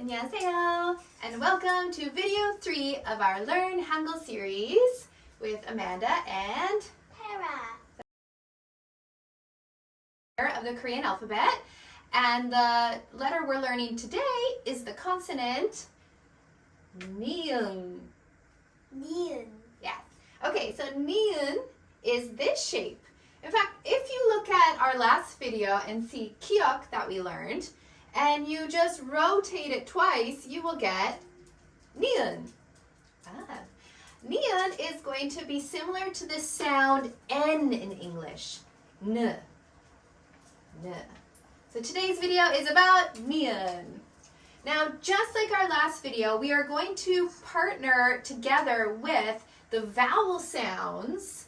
안녕하세요, and welcome to video 3 of our Learn Hangul series with Amanda and Tera of the Korean alphabet. And the letter we're learning today is the consonant niun. Niun. Yes. Okay, so niun is this shape. In fact, if you look at our last video and see kiok that we learned, and you just rotate it twice, you will get niun. Niun is going to be similar to the sound N in English. N. N. So today's video is about niun. Now, just like our last video, we are going to partner together with the vowel sounds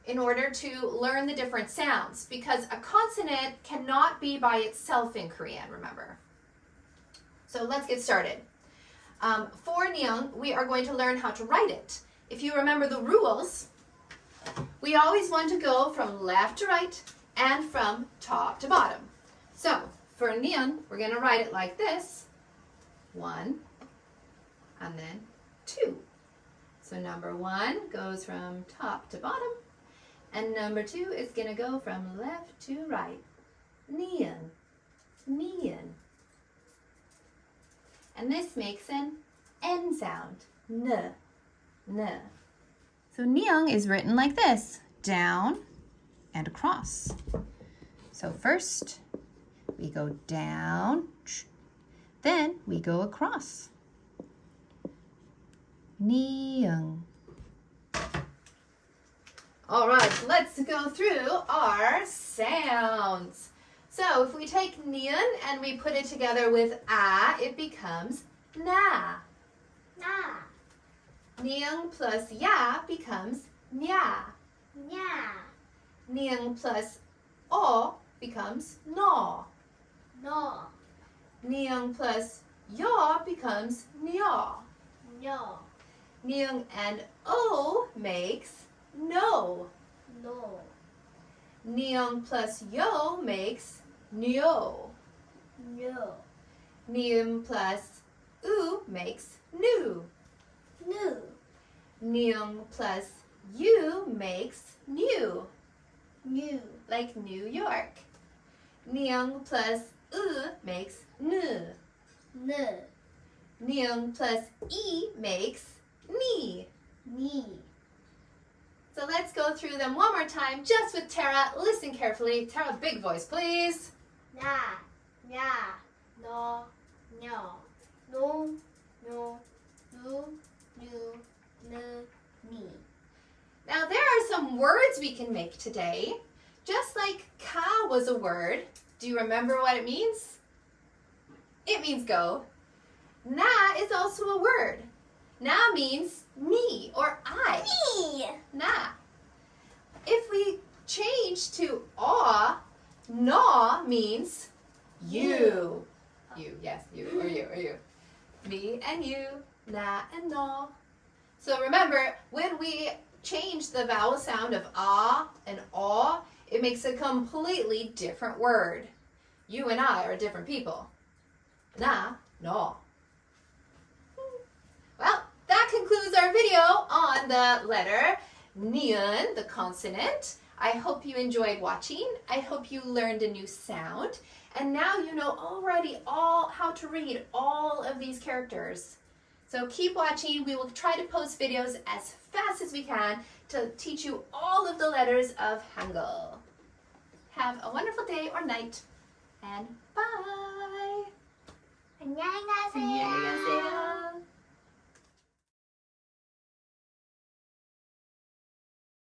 in order to learn the different sounds, because a consonant cannot be by itself in Korean, remember. So let's get started. For niung, we are going to learn how to write it. If you remember the rules, we always want to go from left to right and from top to bottom. So for niung, we're going to write it like this. 1 and then 2. So number 1 goes from top to bottom. And number 2 is going to go from left to right. Niun. Niun. And this makes an N sound. N. N. So niung is written like this. Down and across. So first we go down. Then we go across. Niung. All right, so let's go through our sounds. So if we take niun and we put it together with a, it becomes na. Na. Niung plus ya becomes nya. Nya. Niung plus o becomes no. No. Niung plus yo becomes nyo. No. Niung and o makes no. No. Niung plus yo makes nyo. No. Niung plus u makes nu. Nu. Niung plus u makes new, New. like New York. Niung plus u makes nu. Nu. Niung plus e makes ni. Ni. So let's go through them one more time, just with Tera. Listen carefully. Tera, big voice, please. Na. Nya. No. Nyo. No. No. Nu. Nu. Nu. Ni. Now, there are some words we can make today. Just like ka was a word. Do you remember what it means? It means go. Na is also a word. Na means me or I. Me. Na. If we change to aw, no means you. You, yes, you or you. Me and you, na and no. So remember, when we change the vowel sound of ah and aw, it makes a completely different word. You and I are different people. Na, no. Well, that concludes our video on the letter niun, the consonant. I hope you enjoyed watching. I hope you learned a new sound. And now you know already how to read all of these characters. So keep watching. We will try to post videos as fast as we can to teach you all of the letters of Hangul. Have a wonderful day or night, and bye! 안녕히 가세요. 안녕히 가세요.